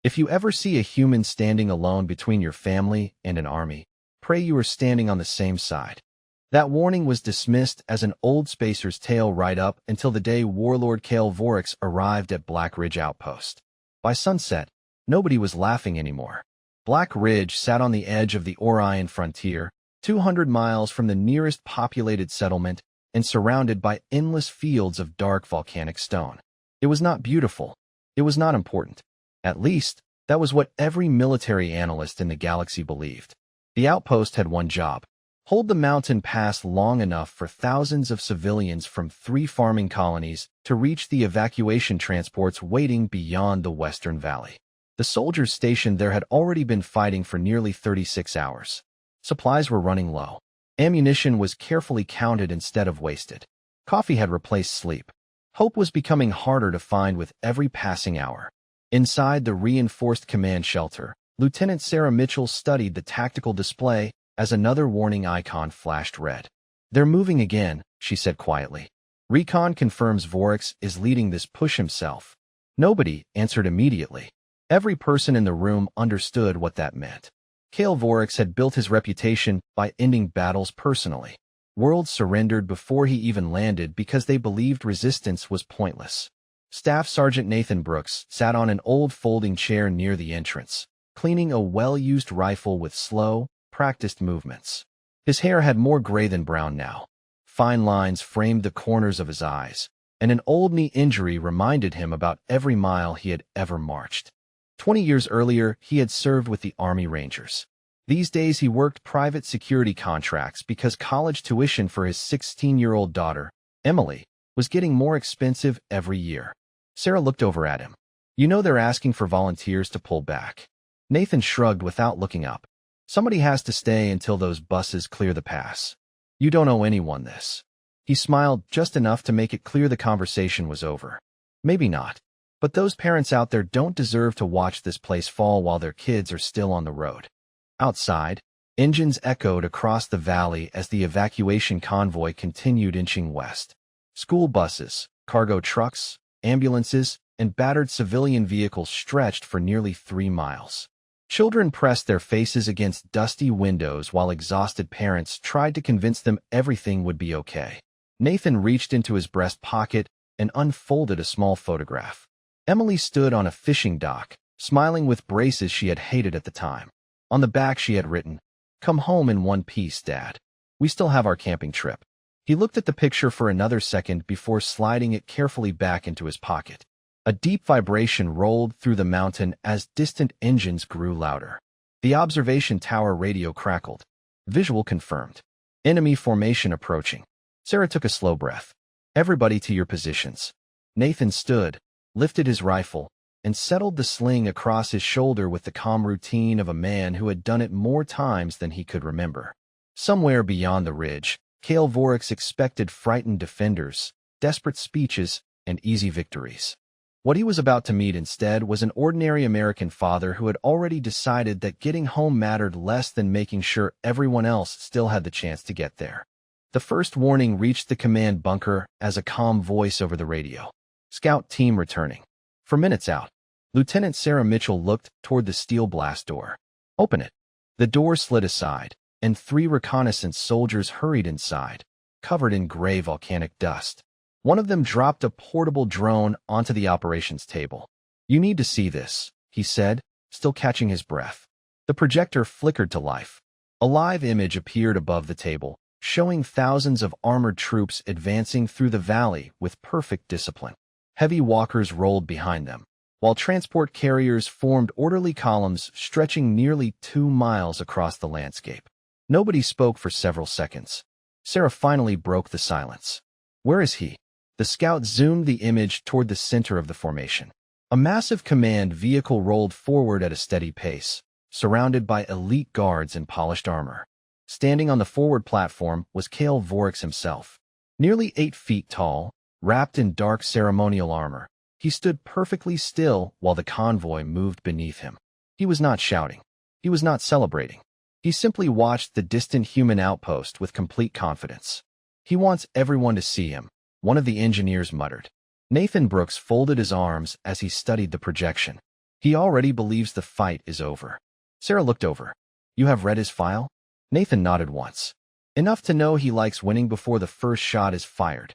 If you ever see a human standing alone between your family and an army, pray you are standing on the same side. That warning was dismissed as an old spacer's tale right up until the day Warlord Kale Vorix arrived at Black Ridge Outpost. By sunset, nobody was laughing anymore. Black Ridge sat on the edge of the Orion frontier, 200 miles from the nearest populated settlement and surrounded by endless fields of dark volcanic stone. It was not beautiful. It was not important. At least, that was what every military analyst in the galaxy believed. The outpost had one job: hold the mountain pass long enough for thousands of civilians from 3 farming colonies to reach the evacuation transports waiting beyond the Western Valley. The soldiers stationed there had already been fighting for nearly 36 hours. Supplies were running low. Ammunition was carefully counted instead of wasted. Coffee had replaced sleep. Hope was becoming harder to find with every passing hour. Inside the reinforced command shelter, Lieutenant Sarah Mitchell studied the tactical display as another warning icon flashed red. "They're moving again," she said quietly. "Recon confirms Vorix is leading this push himself." Nobody answered immediately. Every person in the room understood what that meant. Kale Vorix had built his reputation by ending battles personally. Worlds surrendered before he even landed because they believed resistance was pointless. Staff Sergeant Nathan Brooks sat on an old folding chair near the entrance, cleaning a well-used rifle with slow, practiced movements. His hair had more gray than brown now. Fine lines framed the corners of his eyes, and an old knee injury reminded him about every mile he had ever marched. 20 years earlier, he had served with the Army Rangers. These days he worked private security contracts because college tuition for his 16-year-old daughter, Emily, was getting more expensive every year. Sarah looked over at him. "You know they're asking for volunteers to pull back." Nathan shrugged without looking up. "Somebody has to stay until those buses clear the pass. You don't owe anyone this." He smiled just enough to make it clear the conversation was over. "Maybe not. But those parents out there don't deserve to watch this place fall while their kids are still on the road." Outside, engines echoed across the valley as the evacuation convoy continued inching west. School buses, cargo trucks, ambulances, and battered civilian vehicles stretched for nearly 3 miles. Children pressed their faces against dusty windows while exhausted parents tried to convince them everything would be okay. Nathan reached into his breast pocket and unfolded a small photograph. Emily stood on a fishing dock, smiling with braces she had hated at the time. On the back she had written, "Come home in one piece, Dad. We still have our camping trip." He looked at the picture for another second before sliding it carefully back into his pocket. A deep vibration rolled through the mountain as distant engines grew louder. The observation tower radio crackled. Visual confirmed. Enemy formation approaching. Sarah took a slow breath. "Everybody to your positions." Nathan stood, lifted his rifle, and settled the sling across his shoulder with the calm routine of a man who had done it more times than he could remember. Somewhere beyond the ridge, Kale Vorix expected frightened defenders, desperate speeches, and easy victories. What he was about to meet instead was an ordinary American father who had already decided that getting home mattered less than making sure everyone else still had the chance to get there. The first warning reached the command bunker as a calm voice over the radio. "Scout team returning." For minutes out, Lieutenant Sarah Mitchell looked toward the steel blast door. "Open it." The door slid aside, and 3 reconnaissance soldiers hurried inside, covered in gray volcanic dust. One of them dropped a portable drone onto the operations table. "You need to see this," he said, still catching his breath. The projector flickered to life. A live image appeared above the table, showing thousands of armored troops advancing through the valley with perfect discipline. Heavy walkers rolled behind them, while transport carriers formed orderly columns stretching nearly 2 miles across the landscape. Nobody spoke for several seconds. Sarah finally broke the silence. "Where is he?" The scout zoomed the image toward the center of the formation. A massive command vehicle rolled forward at a steady pace, surrounded by elite guards in polished armor. Standing on the forward platform was Kale Vorix himself. Nearly 8 feet tall, wrapped in dark ceremonial armor, he stood perfectly still while the convoy moved beneath him. He was not shouting. He was not celebrating. He simply watched the distant human outpost with complete confidence. "He wants everyone to see him," one of the engineers muttered. Nathan Brooks folded his arms as he studied the projection. He already believes the fight is over. Sarah looked over. You have read his file? Nathan nodded once. Enough to know he likes winning before the first shot is fired.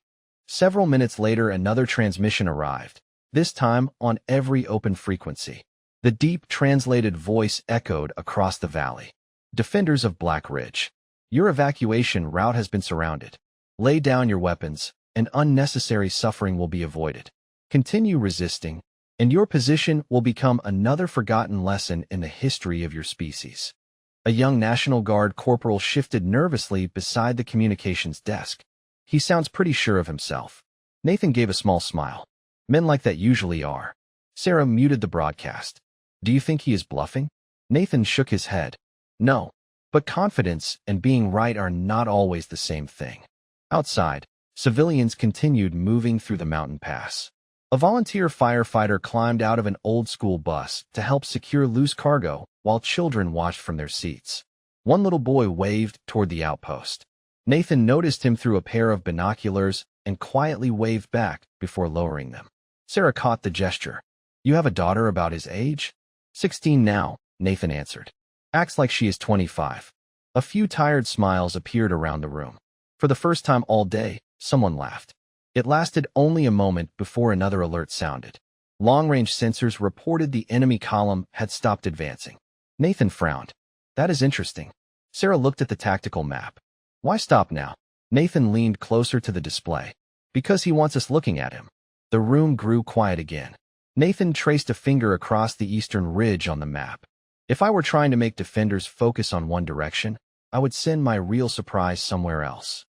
Several minutes later, another transmission arrived, this time on every open frequency. The deep, translated voice echoed across the valley. Defenders of Black Ridge, your evacuation route has been surrounded. Lay down your weapons, and unnecessary suffering will be avoided. Continue resisting, and your position will become another forgotten lesson in the history of your species. A young National Guard corporal shifted nervously beside the communications desk. He sounds pretty sure of himself. Nathan gave a small smile. Men like that usually are. Sarah muted the broadcast. Do you think he is bluffing? Nathan shook his head. No, but confidence and being right are not always the same thing. Outside, civilians continued moving through the mountain pass. A volunteer firefighter climbed out of an old-school bus to help secure loose cargo while children watched from their seats. One little boy waved toward the outpost. Nathan noticed him through a pair of binoculars and quietly waved back before lowering them. Sarah caught the gesture. You have a daughter about his age? 16 now, Nathan answered. Acts like she is 25. A few tired smiles appeared around the room. For the first time all day, someone laughed. It lasted only a moment before another alert sounded. Long-range sensors reported the enemy column had stopped advancing. Nathan frowned. That is interesting. Sarah looked at the tactical map. Why stop now? Nathan leaned closer to the display. Because he wants us looking at him. The room grew quiet again. Nathan traced a finger across the eastern ridge on the map. If I were trying to make defenders focus on one direction, I would send my real surprise somewhere else.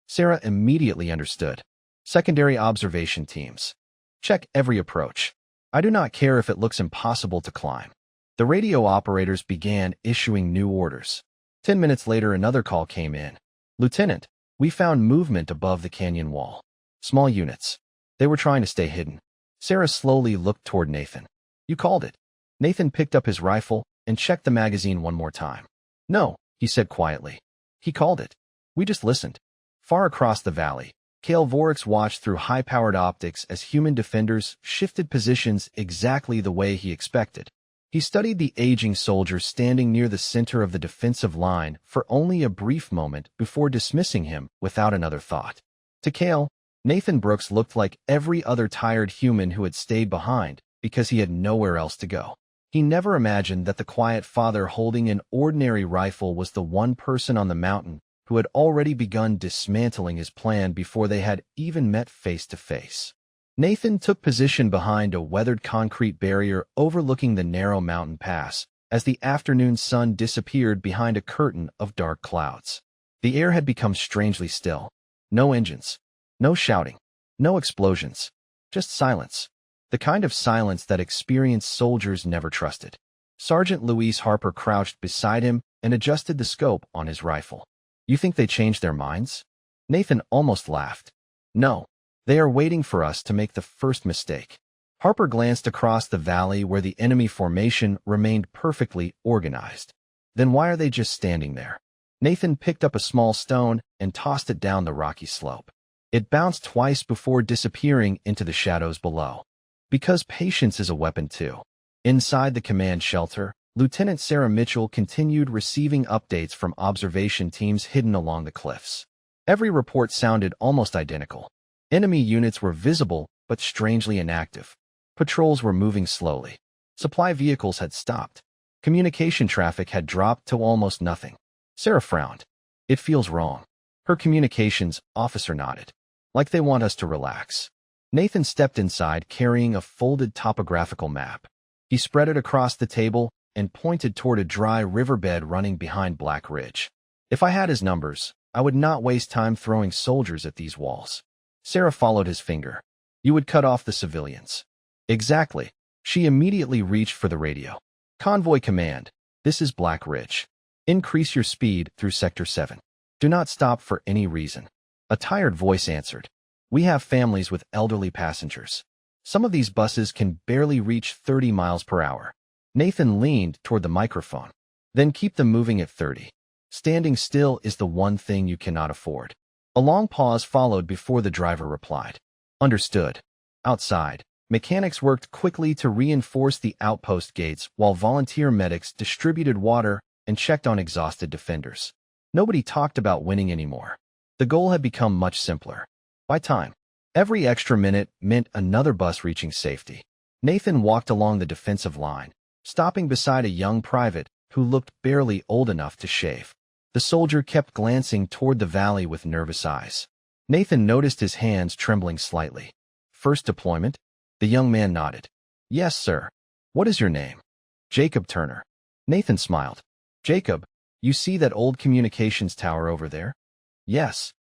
Sarah immediately understood. Secondary observation teams. Check every approach. I do not care if it looks impossible to climb. The radio operators began issuing new orders. 10 minutes later, another call came in. Lieutenant, we found movement above the canyon wall. Small units. They were trying to stay hidden. Sarah slowly looked toward Nathan. You called it. Nathan picked up his rifle and checked the magazine one more time. No, he said quietly. He called it. We just listened. Far across the valley, Kale Vorix watched through high-powered optics as human defenders shifted positions exactly the way he expected. He studied the aging soldier standing near the center of the defensive line for only a brief moment before dismissing him without another thought. To Kale, Nathan Brooks looked like every other tired human who had stayed behind because he had nowhere else to go. He never imagined that the quiet father holding an ordinary rifle was the one person on the mountain who had already begun dismantling his plan before they had even met face to face. Nathan took position behind a weathered concrete barrier overlooking the narrow mountain pass as the afternoon sun disappeared behind a curtain of dark clouds. The air had become strangely still. No engines. No shouting. No explosions. Just silence. The kind of silence that experienced soldiers never trusted. Sergeant Louise Harper crouched beside him and adjusted the scope on his rifle. You think they changed their minds? Nathan almost laughed. No, they are waiting for us to make the first mistake. Harper glanced across the valley where the enemy formation remained perfectly organized. Then why are they just standing there? Nathan picked up a small stone and tossed it down the rocky slope. It bounced twice before disappearing into the shadows below. Because patience is a weapon too. Inside the command shelter, Lieutenant Sarah Mitchell continued receiving updates from observation teams hidden along the cliffs. Every report sounded almost identical. Enemy units were visible but strangely inactive. Patrols were moving slowly. Supply vehicles had stopped. Communication traffic had dropped to almost nothing. Sarah frowned. It feels wrong. Her communications officer nodded. Like they want us to relax. Nathan stepped inside carrying a folded topographical map. He spread it across the table and pointed toward a dry riverbed running behind Black Ridge. If I had his numbers, I would not waste time throwing soldiers at these walls. Sarah followed his finger. You would cut off the civilians. Exactly. She immediately reached for the radio. Convoy command, this is Black Ridge. Increase your speed through Sector 7. Do not stop for any reason. A tired voice answered. We have families with elderly passengers. Some of these buses can barely reach 30 miles per hour. Nathan leaned toward the microphone. Then keep them moving at 30. Standing still is the one thing you cannot afford. A long pause followed before the driver replied. Understood. Outside, Mechanics worked quickly to reinforce the outpost gates while volunteer medics distributed water and checked on exhausted defenders. Nobody talked about winning anymore. The goal had become much simpler. By time, every extra minute meant another bus reaching safety. Nathan walked along the defensive line, stopping beside a young private who looked barely old enough to shave. The soldier kept glancing toward the valley with nervous eyes. Nathan noticed his hands trembling slightly. First deployment? The young man nodded. Yes, sir. What is your name? Jacob Turner. Nathan smiled. Jacob, you see that old communications tower over there? Yes.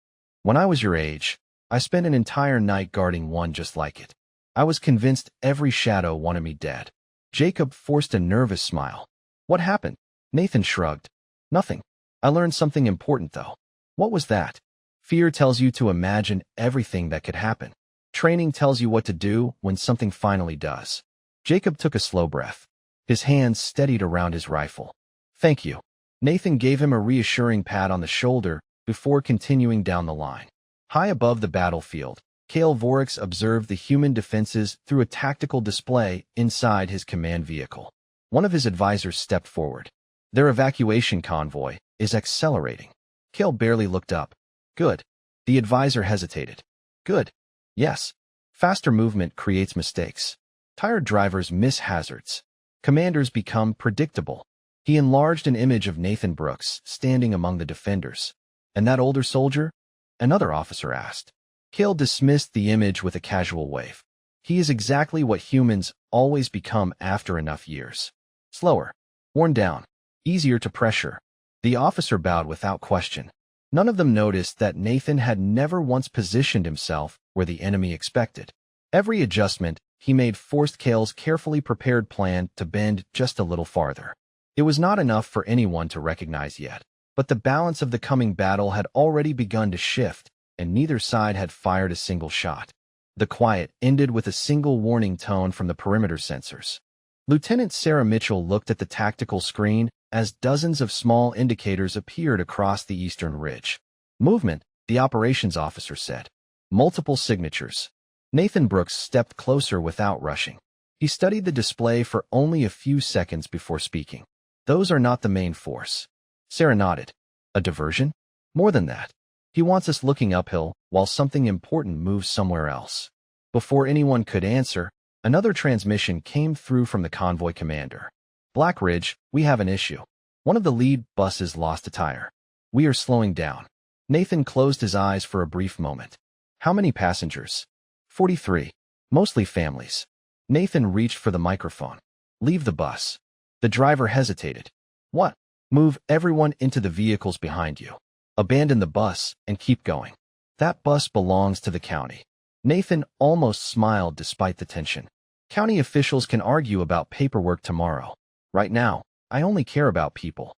When I was your age, I spent an entire night guarding one just like it. I was convinced every shadow wanted me dead. Jacob forced a nervous smile. What happened? Nathan shrugged. Nothing. I learned something important, though. What was that? Fear tells you to imagine everything that could happen. Training tells you what to do when something finally does. Jacob took a slow breath. His hands steadied around his rifle. Thank you. Nathan gave him a reassuring pat on the shoulder before continuing down the line. High above the battlefield, Kale Vorix observed the human defenses through a tactical display inside his command vehicle. One of his advisors stepped forward. Their evacuation convoy is accelerating. Kale barely looked up. Good. The advisor hesitated. Good. Yes. Faster movement creates mistakes. Tired drivers miss hazards. Commanders become predictable. He enlarged an image of Nathan Brooks standing among the defenders. And that older soldier? Another officer asked. Kale dismissed the image with a casual wave. He is exactly what humans always become after enough years. Slower. Worn down. Easier to pressure. The officer bowed without question. None of them noticed that Nathan had never once positioned himself where the enemy expected. Every adjustment he made forced Kale's carefully prepared plan to bend just a little farther. It was not enough for anyone to recognize yet, but the balance of the coming battle had already begun to shift, and neither side had fired a single shot. The quiet ended with a single warning tone from the perimeter sensors. Lieutenant Sarah Mitchell looked at the tactical screen as dozens of small indicators appeared across the eastern ridge. Movement, the operations officer said. Multiple signatures. Nathan Brooks stepped closer without rushing. He studied the display for only a few seconds before speaking. Those are not the main force. Sarah nodded. A diversion? More than that. He wants us looking uphill while something important moves somewhere else. Before anyone could answer, another transmission came through from the convoy commander. Black Ridge, we have an issue. One of the lead buses lost a tire. We are slowing down. Nathan closed his eyes for a brief moment. How many passengers? 43. Mostly families. Nathan reached for the microphone. Leave the bus. The driver hesitated. What? Move everyone into the vehicles behind you. Abandon the bus and keep going. That bus belongs to the county. Nathan almost smiled despite the tension. County officials can argue about paperwork tomorrow. Right now, I only care about people.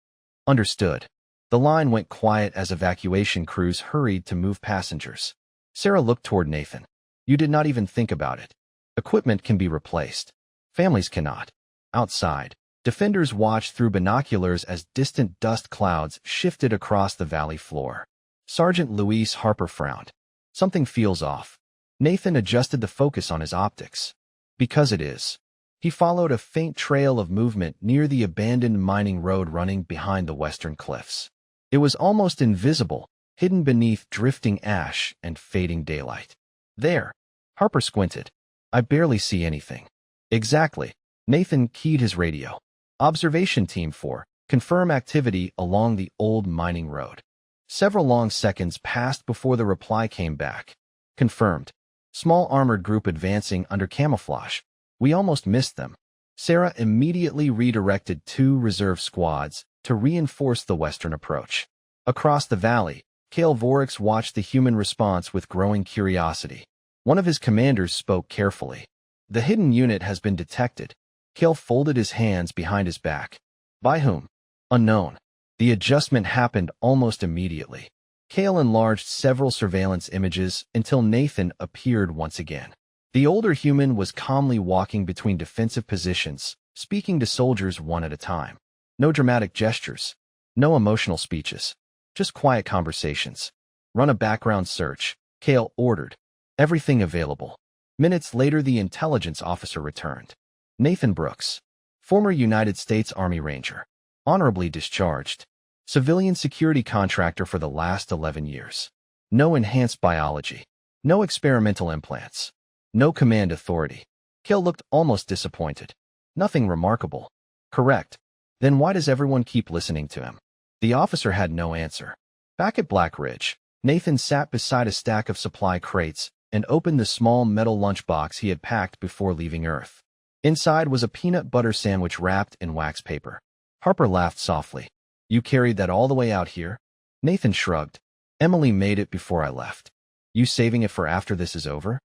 Understood. The line went quiet as evacuation crews hurried to move passengers. Sarah looked toward Nathan. You did not even think about it. Equipment can be replaced. Families cannot. Outside, defenders watched through binoculars as distant dust clouds shifted across the valley floor. Sergeant Luis Harper frowned. Something feels off. Nathan adjusted the focus on his optics. Because it is. He followed a faint trail of movement near the abandoned mining road running behind the western cliffs. It was almost invisible, hidden beneath drifting ash and fading daylight. There. Harper squinted. I barely see anything. Exactly. Nathan keyed his radio. Observation Team 4, confirm activity along the old mining road. Several long seconds passed before the reply came back. Confirmed. Small armored group advancing under camouflage. We almost missed them. Sarah immediately redirected 2 reserve squads to reinforce the western approach. Across the valley, Kale Vorix watched the human response with growing curiosity. One of his commanders spoke carefully. The hidden unit has been detected. Kale folded his hands behind his back. By whom? Unknown. The adjustment happened almost immediately. Kale enlarged several surveillance images until Nathan appeared once again. The older human was calmly walking between defensive positions, speaking to soldiers one at a time. No dramatic gestures. No emotional speeches. Just quiet conversations. Run a background search, Kale ordered. Everything available. Minutes later, the intelligence officer returned. Nathan Brooks, former United States Army Ranger, honorably discharged, civilian security contractor for the last 11 years. No enhanced biology, no experimental implants, no command authority. Cale looked almost disappointed. Nothing remarkable. Correct. Then why does everyone keep listening to him? The officer had no answer. Back at Black Ridge, Nathan sat beside a stack of supply crates and opened the small metal lunchbox he had packed before leaving Earth. Inside was a peanut butter sandwich wrapped in wax paper. Harper laughed softly. You carried that all the way out here? Nathan shrugged. Emily made it before I left. You saving it for after this is over?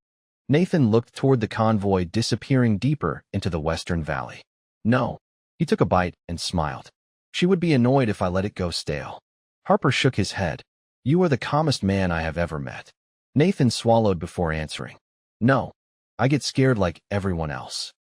Nathan looked toward the convoy disappearing deeper into the western valley. No. He took a bite and smiled. She would be annoyed if I let it go stale. Harper shook his head. You are the calmest man I have ever met. Nathan swallowed before answering. No. I get scared like everyone else.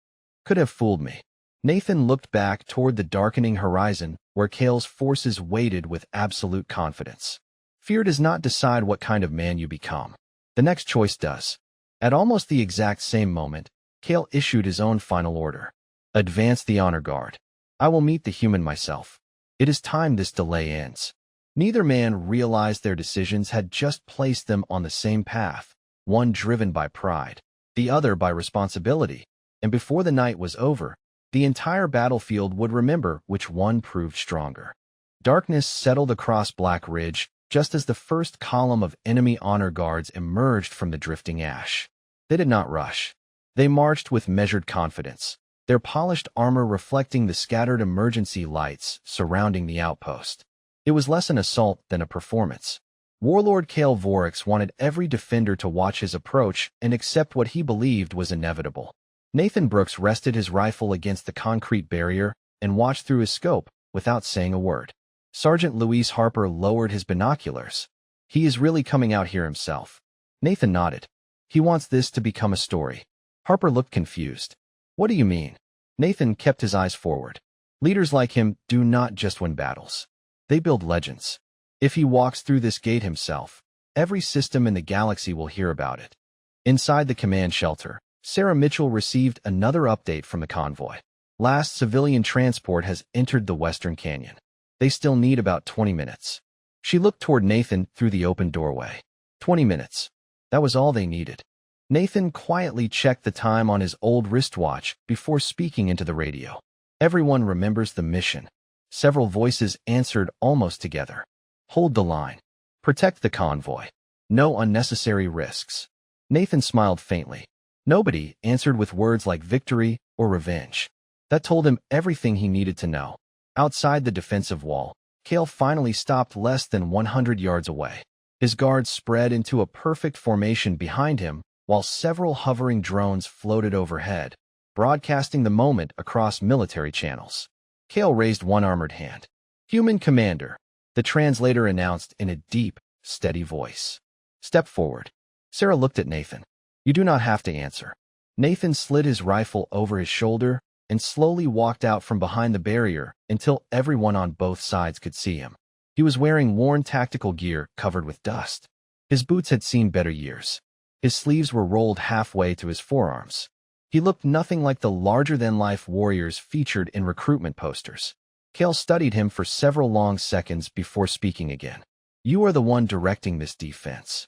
Could have fooled me. Nathan looked back toward the darkening horizon where Cale's forces waited with absolute confidence. Fear does not decide what kind of man you become. The next choice does. At almost the exact same moment, Cale issued his own final order. Advance the honor guard. I will meet the human myself. It is time this delay ends. Neither man realized their decisions had just placed them on the same path, one driven by pride, the other by responsibility, and before the night was over, the entire battlefield would remember which one proved stronger. Darkness settled across Black Ridge just as the first column of enemy honor guards emerged from the drifting ash. They did not rush. They marched with measured confidence, their polished armor reflecting the scattered emergency lights surrounding the outpost. It was less an assault than a performance. Warlord Cale Vorix wanted every defender to watch his approach and accept what he believed was inevitable. Nathan Brooks rested his rifle against the concrete barrier and watched through his scope without saying a word. Sergeant Luis Harper lowered his binoculars. He is really coming out here himself. Nathan nodded. He wants this to become a story. Harper looked confused. What do you mean? Nathan kept his eyes forward. Leaders like him do not just win battles. They build legends. If he walks through this gate himself, every system in the galaxy will hear about it. Inside the command shelter, Sarah Mitchell received another update from the convoy. Last civilian transport has entered the Western Canyon. They still need about 20 minutes. She looked toward Nathan through the open doorway. 20 minutes. That was all they needed. Nathan quietly checked the time on his old wristwatch before speaking into the radio. Everyone remembers the mission. Several voices answered almost together. Hold the line. Protect the convoy. No unnecessary risks. Nathan smiled faintly. Nobody answered with words like victory or revenge. That told him everything he needed to know. Outside the defensive wall, Cale finally stopped less than 100 yards away. His guards spread into a perfect formation behind him, while several hovering drones floated overhead, broadcasting the moment across military channels. Cale raised one armored hand. Human Commander, the translator announced in a deep, steady voice. Step forward. Sarah looked at Nathan. You do not have to answer. Nathan slid his rifle over his shoulder and slowly walked out from behind the barrier until everyone on both sides could see him. He was wearing worn tactical gear covered with dust. His boots had seen better years. His sleeves were rolled halfway to his forearms. He looked nothing like the larger-than-life warriors featured in recruitment posters. Cale studied him for several long seconds before speaking again. You are the one directing this defense.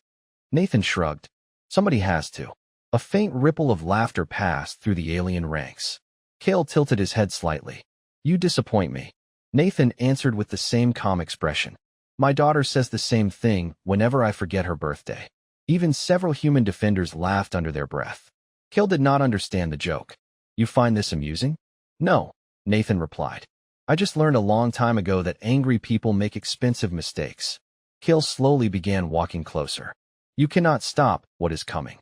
Nathan shrugged. Somebody has to. A faint ripple of laughter passed through the alien ranks. Cale tilted his head slightly. You disappoint me. Nathan answered with the same calm expression. My daughter says the same thing whenever I forget her birthday. Even several human defenders laughed under their breath. Cale did not understand the joke. You find this amusing? No, Nathan replied. I just learned a long time ago that angry people make expensive mistakes. Cale slowly began walking closer. You cannot stop what is coming.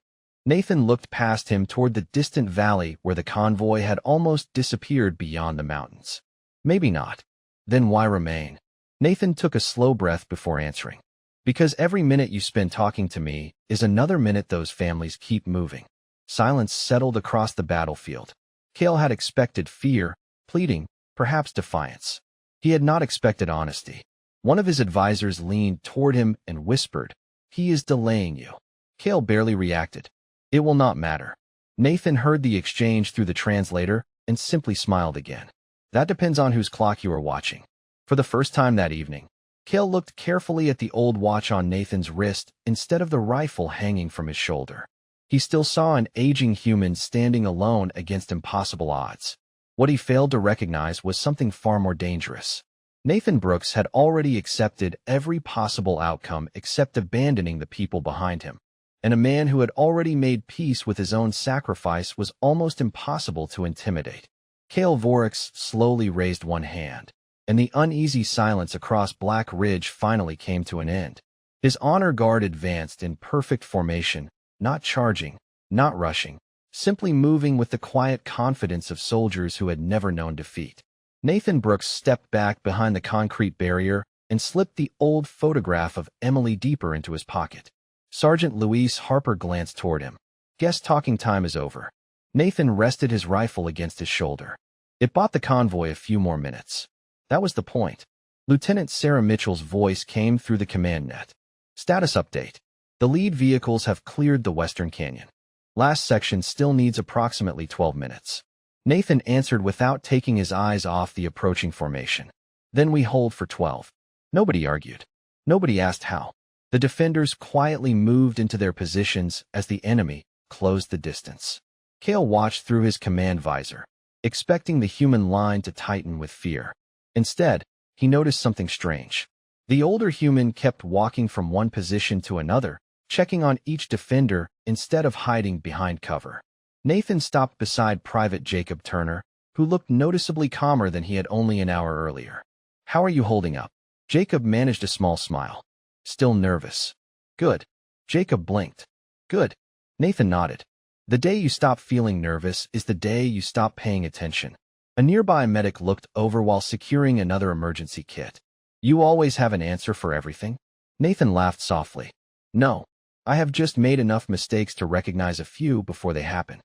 Nathan looked past him toward the distant valley where the convoy had almost disappeared beyond the mountains. Maybe not. Then why remain? Nathan took a slow breath before answering. Because every minute you spend talking to me is another minute those families keep moving. Silence settled across the battlefield. Cale had expected fear, pleading, perhaps defiance. He had not expected honesty. One of his advisors leaned toward him and whispered, He is delaying you. Cale barely reacted. It will not matter. Nathan heard the exchange through the translator and simply smiled again. That depends on whose clock you are watching. For the first time that evening, Cale looked carefully at the old watch on Nathan's wrist instead of the rifle hanging from his shoulder. He still saw an aging human standing alone against impossible odds. What he failed to recognize was something far more dangerous. Nathan Brooks had already accepted every possible outcome except abandoning the people behind him. And a man who had already made peace with his own sacrifice was almost impossible to intimidate. Cale Vorix slowly raised one hand, and the uneasy silence across Black Ridge finally came to an end. His honor guard advanced in perfect formation, not charging, not rushing, simply moving with the quiet confidence of soldiers who had never known defeat. Nathan Brooks stepped back behind the concrete barrier and slipped the old photograph of Emily deeper into his pocket. Sergeant Louise Harper glanced toward him. Guess talking time is over. Nathan rested his rifle against his shoulder. It bought the convoy a few more minutes. That was the point. Lieutenant Sarah Mitchell's voice came through the command net. Status update. The lead vehicles have cleared the Western Canyon. Last section still needs approximately 12 minutes. Nathan answered without taking his eyes off the approaching formation. Then we hold for 12. Nobody argued. Nobody asked how. The defenders quietly moved into their positions as the enemy closed the distance. Cale watched through his command visor, expecting the human line to tighten with fear. Instead, he noticed something strange. The older human kept walking from one position to another, checking on each defender instead of hiding behind cover. Nathan stopped beside Private Jacob Turner, who looked noticeably calmer than he had only an hour earlier. How are you holding up? Jacob managed a small smile. Still nervous. Good. Jacob blinked. Good. Nathan nodded. The day you stop feeling nervous is the day you stop paying attention. A nearby medic looked over while securing another emergency kit. You always have an answer for everything? Nathan laughed softly. No. I have just made enough mistakes to recognize a few before they happen.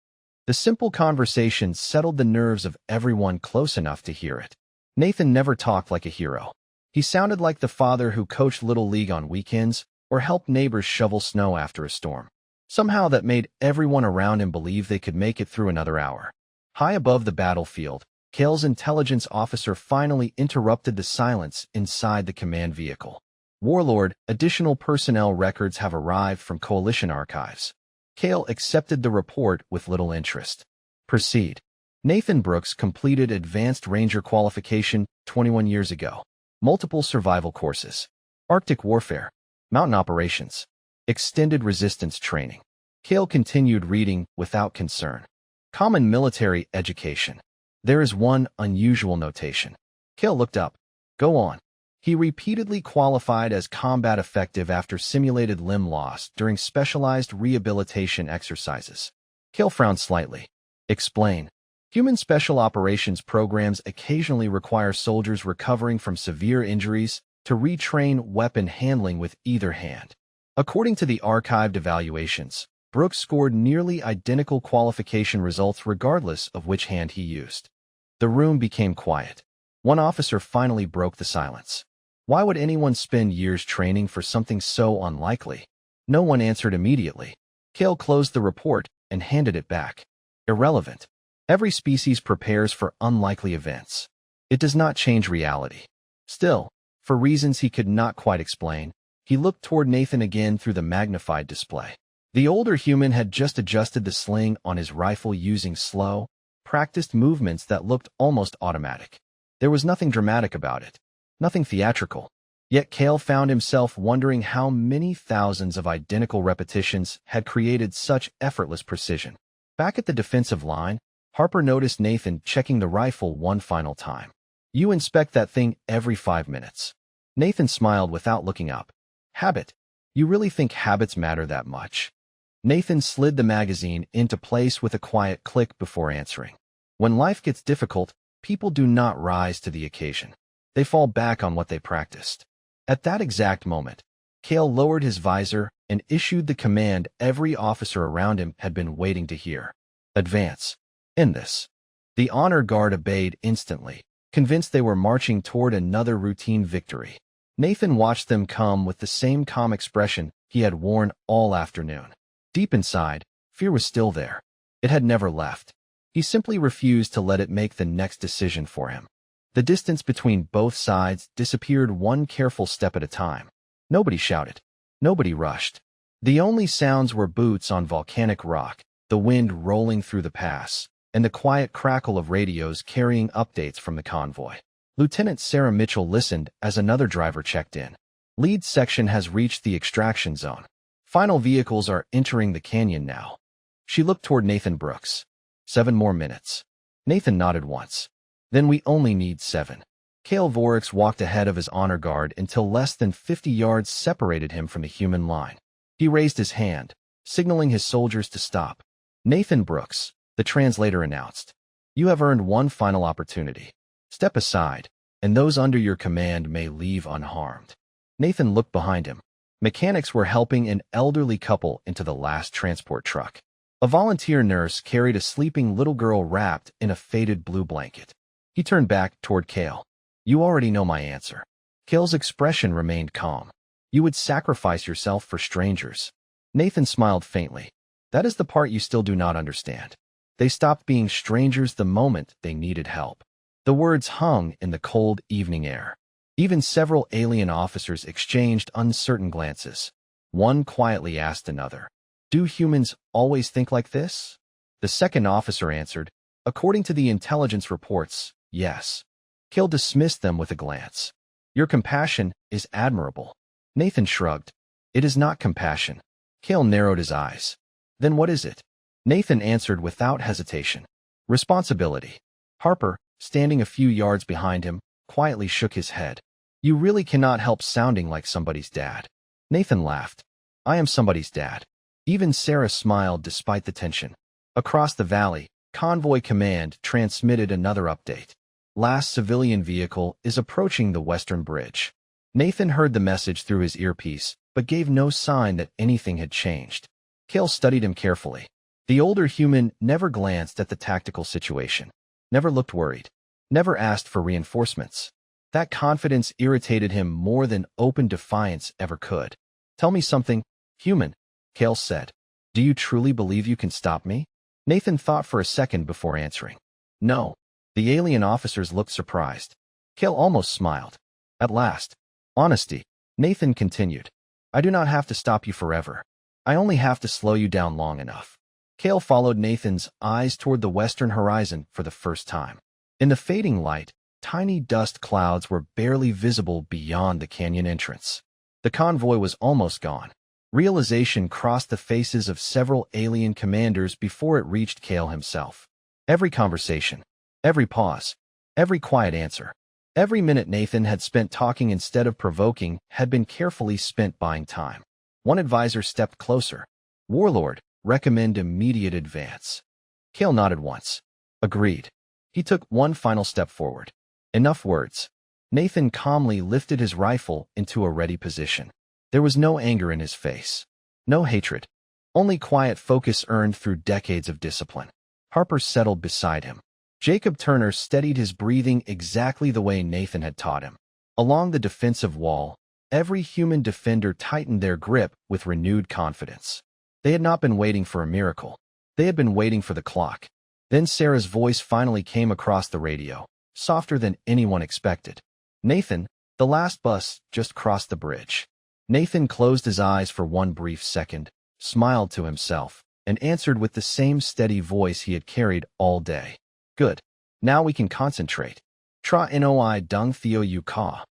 The simple conversation settled the nerves of everyone close enough to hear it. Nathan never talked like a hero. He sounded like the father who coached Little League on weekends or helped neighbors shovel snow after a storm. Somehow that made everyone around him believe they could make it through another hour. High above the battlefield, Cale's intelligence officer finally interrupted the silence inside the command vehicle. Warlord, additional personnel records have arrived from Coalition archives. Cale accepted the report with little interest. Proceed. Nathan Brooks completed Advanced Ranger qualification 21 years ago. Multiple survival courses. Arctic warfare. Mountain operations. Extended resistance training. Cale continued reading without concern. Common military education. There is one unusual notation. Cale looked up. Go on. He repeatedly qualified as combat effective after simulated limb loss during specialized rehabilitation exercises. Cale frowned slightly. Explain. Human special operations programs occasionally require soldiers recovering from severe injuries to retrain weapon handling with either hand. According to the archived evaluations, Brooks scored nearly identical qualification results regardless of which hand he used. The room became quiet. One officer finally broke the silence. Why would anyone spend years training for something so unlikely? No one answered immediately. Cale closed the report and handed it back. Irrelevant. Every species prepares for unlikely events. It does not change reality. Still, for reasons he could not quite explain, he looked toward Nathan again through the magnified display. The older human had just adjusted the sling on his rifle using slow, practiced movements that looked almost automatic. There was nothing dramatic about it, nothing theatrical. Yet Cale found himself wondering how many thousands of identical repetitions had created such effortless precision. Back at the defensive line, Harper noticed Nathan checking the rifle one final time. You inspect that thing every 5 minutes. Nathan smiled without looking up. Habit. You really think habits matter that much? Nathan slid the magazine into place with a quiet click before answering. When life gets difficult, people do not rise to the occasion. They fall back on what they practiced. At that exact moment, Cale lowered his visor and issued the command every officer around him had been waiting to hear. Advance. In this. The honor guard obeyed instantly, convinced they were marching toward another routine victory. Nathan watched them come with the same calm expression he had worn all afternoon. Deep inside, fear was still there. It had never left. He simply refused to let it make the next decision for him. The distance between both sides disappeared one careful step at a time. Nobody shouted. Nobody rushed. The only sounds were boots on volcanic rock, the wind rolling through the pass, and the quiet crackle of radios carrying updates from the convoy. Lieutenant Sarah Mitchell listened as another driver checked in. Lead section has reached the extraction zone. Final vehicles are entering the canyon now. She looked toward Nathan Brooks. 7 more minutes. Nathan nodded once. Then we only need 7. Cale Vorix walked ahead of his honor guard until less than 50 yards separated him from the human line. He raised his hand, signaling his soldiers to stop. Nathan Brooks, the translator announced. You have earned one final opportunity. Step aside, and those under your command may leave unharmed. Nathan looked behind him. Mechanics were helping an elderly couple into the last transport truck. A volunteer nurse carried a sleeping little girl wrapped in a faded blue blanket. He turned back toward Cale. You already know my answer. Cale's expression remained calm. You would sacrifice yourself for strangers. Nathan smiled faintly. That is the part you still do not understand. They stopped being strangers the moment they needed help. The words hung in the cold evening air. Even several alien officers exchanged uncertain glances. One quietly asked another, do humans always think like this? The second officer answered, according to the intelligence reports, yes. Cale dismissed them with a glance. Your compassion is admirable. Nathan shrugged. It is not compassion. Cale narrowed his eyes. Then what is it? Nathan answered without hesitation. Responsibility. Harper, standing a few yards behind him, quietly shook his head. You really cannot help sounding like somebody's dad. Nathan laughed. I am somebody's dad. Even Sarah smiled despite the tension. Across the valley, Convoy Command transmitted another update. Last civilian vehicle is approaching the western bridge. Nathan heard the message through his earpiece, but gave no sign that anything had changed. Cale studied him carefully. The older human never glanced at the tactical situation, never looked worried, never asked for reinforcements. That confidence irritated him more than open defiance ever could. Tell me something, human, Cale said. Do you truly believe you can stop me? Nathan thought for a second before answering. No. The alien officers looked surprised. Cale almost smiled. At last. Honesty. Nathan continued. I do not have to stop you forever. I only have to slow you down long enough. Cale followed Nathan's eyes toward the western horizon for the first time. In the fading light, tiny dust clouds were barely visible beyond the canyon entrance. The convoy was almost gone. Realization crossed the faces of several alien commanders before it reached Cale himself. Every conversation, every pause, every quiet answer, every minute Nathan had spent talking instead of provoking had been carefully spent buying time. One advisor stepped closer. Warlord, recommend immediate advance. Cale nodded once. Agreed. He took one final step forward. Enough words. Nathan calmly lifted his rifle into a ready position. There was no anger in his face. No hatred. Only quiet focus earned through decades of discipline. Harper settled beside him. Jacob Turner steadied his breathing exactly the way Nathan had taught him. Along the defensive wall, every human defender tightened their grip with renewed confidence. They had not been waiting for a miracle. They had been waiting for the clock. Then Sarah's voice finally came across the radio, softer than anyone expected. Nathan, the last bus just crossed the bridge. Nathan closed his eyes for one brief second, smiled to himself, and answered with the same steady voice he had carried all day. Good. Now we can concentrate. Tra noi dung theo yu ka.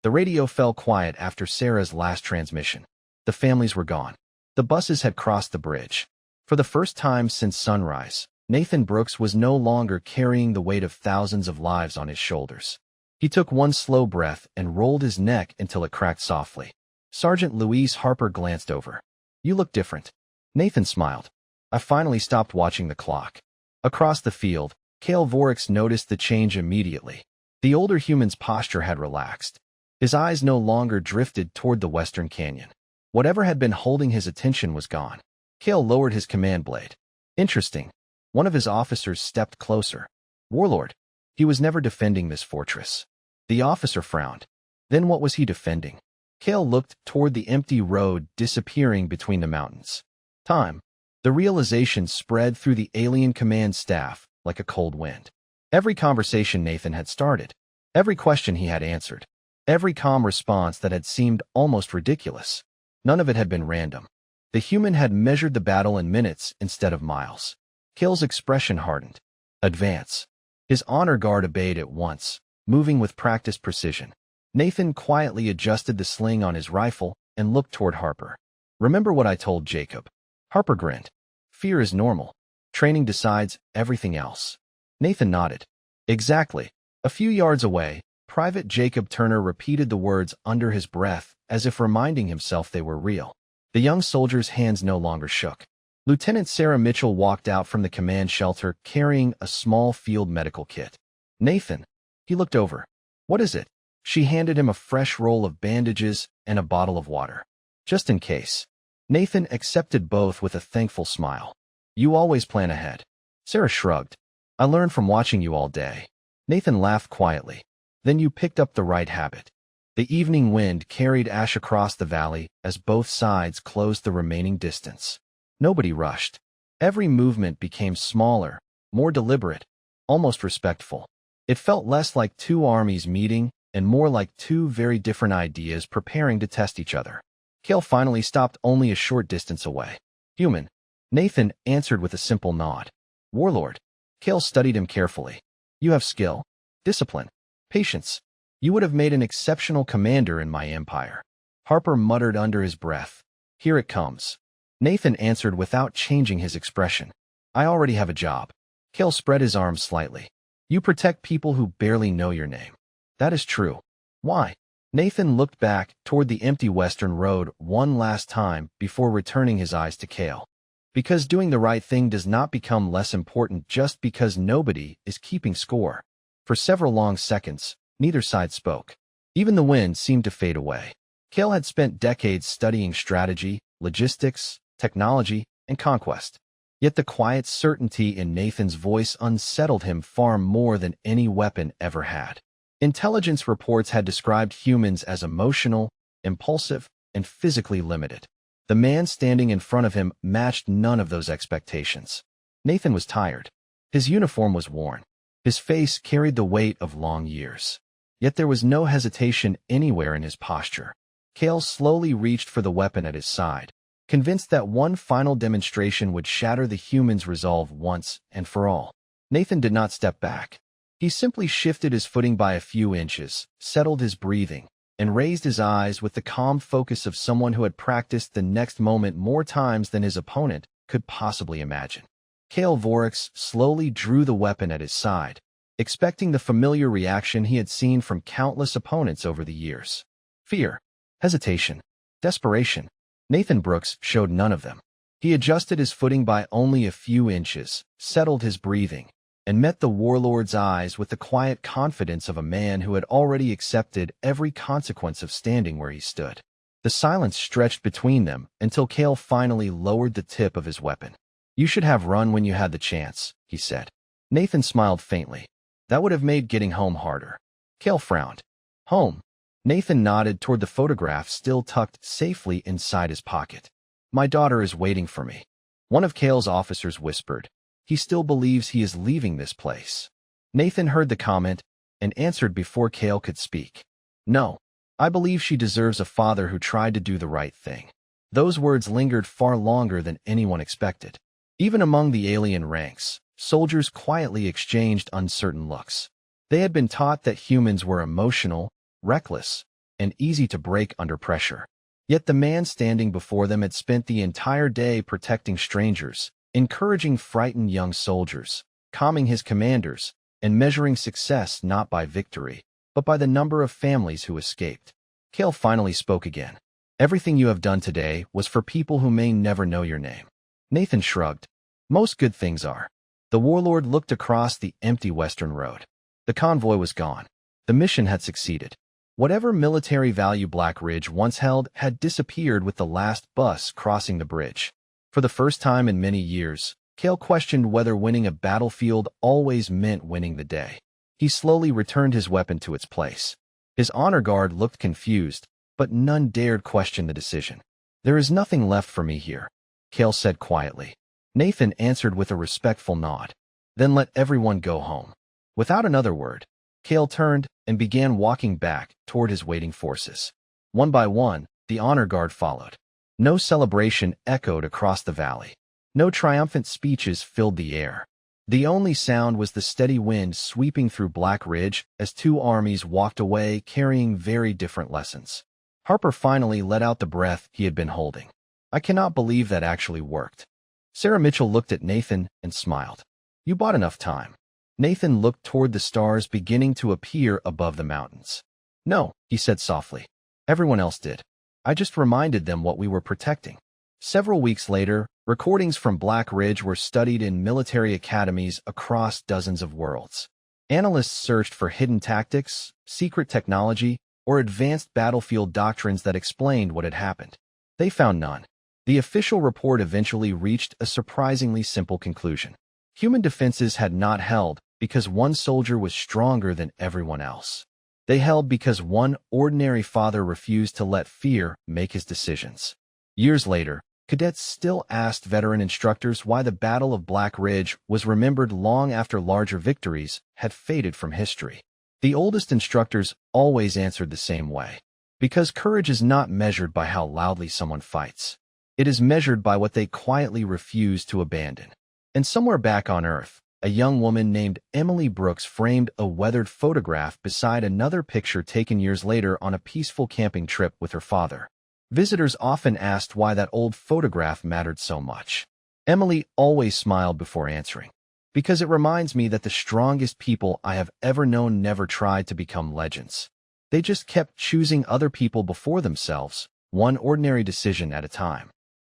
The radio fell quiet after Sarah's last transmission. The families were gone. The buses had crossed the bridge. For the first time since sunrise, Nathan Brooks was no longer carrying the weight of thousands of lives on his shoulders. He took one slow breath and rolled his neck until it cracked softly. Sergeant Louise Harper glanced over. You look different. Nathan smiled. I finally stopped watching the clock. Across the field, Cale Vorix noticed the change immediately. The older human's posture had relaxed. His eyes no longer drifted toward the western canyon. Whatever had been holding his attention was gone. Cale lowered his command blade. Interesting. One of his officers stepped closer. Warlord. He was never defending this fortress. The officer frowned. Then what was he defending? Cale looked toward the empty road disappearing between the mountains. Time. The realization spread through the alien command staff like a cold wind. Every conversation Nathan had started, every question he had answered, every calm response that had seemed almost ridiculous, none of it had been random. The human had measured the battle in minutes instead of miles. Kill's expression hardened. Advance. His honor guard obeyed at once, moving with practiced precision. Nathan quietly adjusted the sling on his rifle and looked toward Harper. Remember what I told Jacob? Harper grinned. Fear is normal. Training decides everything else. Nathan nodded. Exactly. A few yards away, Private Jacob Turner repeated the words under his breath as if reminding himself they were real. The young soldier's hands no longer shook. Lieutenant Sarah Mitchell walked out from the command shelter carrying a small field medical kit. Nathan. He looked over. What is it? She handed him a fresh roll of bandages and a bottle of water. Just in case. Nathan accepted both with a thankful smile. You always plan ahead. Sarah shrugged. I learned from watching you all day. Nathan laughed quietly. Then you picked up the right habit. The evening wind carried ash across the valley as both sides closed the remaining distance. Nobody rushed. Every movement became smaller, more deliberate, almost respectful. It felt less like two armies meeting and more like two very different ideas preparing to test each other. Cale finally stopped only a short distance away. Human. Nathan answered with a simple nod. Warlord. Cale studied him carefully. You have skill, discipline, patience. You would have made an exceptional commander in my empire. Harper muttered under his breath. Here it comes. Nathan answered without changing his expression. I already have a job. Cale spread his arms slightly. You protect people who barely know your name. That is true. Why? Nathan looked back toward the empty western road one last time before returning his eyes to Cale. Because doing the right thing does not become less important just because nobody is keeping score. For several long seconds, neither side spoke. Even the wind seemed to fade away. Cale had spent decades studying strategy, logistics, technology, and conquest. Yet the quiet certainty in Nathan's voice unsettled him far more than any weapon ever had. Intelligence reports had described humans as emotional, impulsive, and physically limited. The man standing in front of him matched none of those expectations. Nathan was tired. His uniform was worn. His face carried the weight of long years. Yet there was no hesitation anywhere in his posture. Cale slowly reached for the weapon at his side, convinced that one final demonstration would shatter the human's resolve once and for all. Nathan did not step back. He simply shifted his footing by a few inches, settled his breathing, and raised his eyes with the calm focus of someone who had practiced the next moment more times than his opponent could possibly imagine. Cale Vorix slowly drew the weapon at his side, expecting the familiar reaction he had seen from countless opponents over the years. Fear, hesitation, desperation. Nathan Brooks showed none of them. He adjusted his footing by only a few inches, settled his breathing, and met the warlord's eyes with the quiet confidence of a man who had already accepted every consequence of standing where he stood. The silence stretched between them until Cale finally lowered the tip of his weapon. You should have run when you had the chance, he said. Nathan smiled faintly. That would have made getting home harder. Cale frowned. Home? Nathan nodded toward the photograph still tucked safely inside his pocket. My daughter is waiting for me. One of Cale's officers whispered. He still believes he is leaving this place. Nathan heard the comment and answered before Cale could speak. No, I believe she deserves a father who tried to do the right thing. Those words lingered far longer than anyone expected. Even among the alien ranks, soldiers quietly exchanged uncertain looks. They had been taught that humans were emotional, reckless, and easy to break under pressure. Yet the man standing before them had spent the entire day protecting strangers, encouraging frightened young soldiers, calming his commanders, and measuring success not by victory, but by the number of families who escaped. Cale finally spoke again. Everything you have done today was for people who may never know your name. Nathan shrugged. Most good things are. The warlord looked across the empty western road. The convoy was gone. The mission had succeeded. Whatever military value Black Ridge once held had disappeared with the last bus crossing the bridge. For the first time in many years, Cale questioned whether winning a battlefield always meant winning the day. He slowly returned his weapon to its place. His honor guard looked confused, but none dared question the decision. There is nothing left for me here, Cale said quietly. Nathan answered with a respectful nod. Then let everyone go home. Without another word, Cale turned and began walking back toward his waiting forces. One by one, the honor guard followed. No celebration echoed across the valley. No triumphant speeches filled the air. The only sound was the steady wind sweeping through Black Ridge as two armies walked away carrying very different lessons. Harper finally let out the breath he had been holding. I cannot believe that actually worked. Sarah Mitchell looked at Nathan and smiled. You bought enough time. Nathan looked toward the stars beginning to appear above the mountains. No, he said softly. Everyone else did. I just reminded them what we were protecting. Several weeks later, recordings from Black Ridge were studied in military academies across dozens of worlds. Analysts searched for hidden tactics, secret technology, or advanced battlefield doctrines that explained what had happened. They found none. The official report eventually reached a surprisingly simple conclusion. Human defenses had not held because one soldier was stronger than everyone else. They held because one ordinary father refused to let fear make his decisions. Years later, cadets still asked veteran instructors why the Battle of Black Ridge was remembered long after larger victories had faded from history. The oldest instructors always answered the same way. Because courage is not measured by how loudly someone fights. It is measured by what they quietly refuse to abandon. And somewhere back on Earth, a young woman named Emily Brooks framed a weathered photograph beside another picture taken years later on a peaceful camping trip with her father. Visitors often asked why that old photograph mattered so much. Emily always smiled before answering. Because it reminds me that the strongest people I have ever known never tried to become legends. They just kept choosing other people before themselves, one ordinary decision at a time.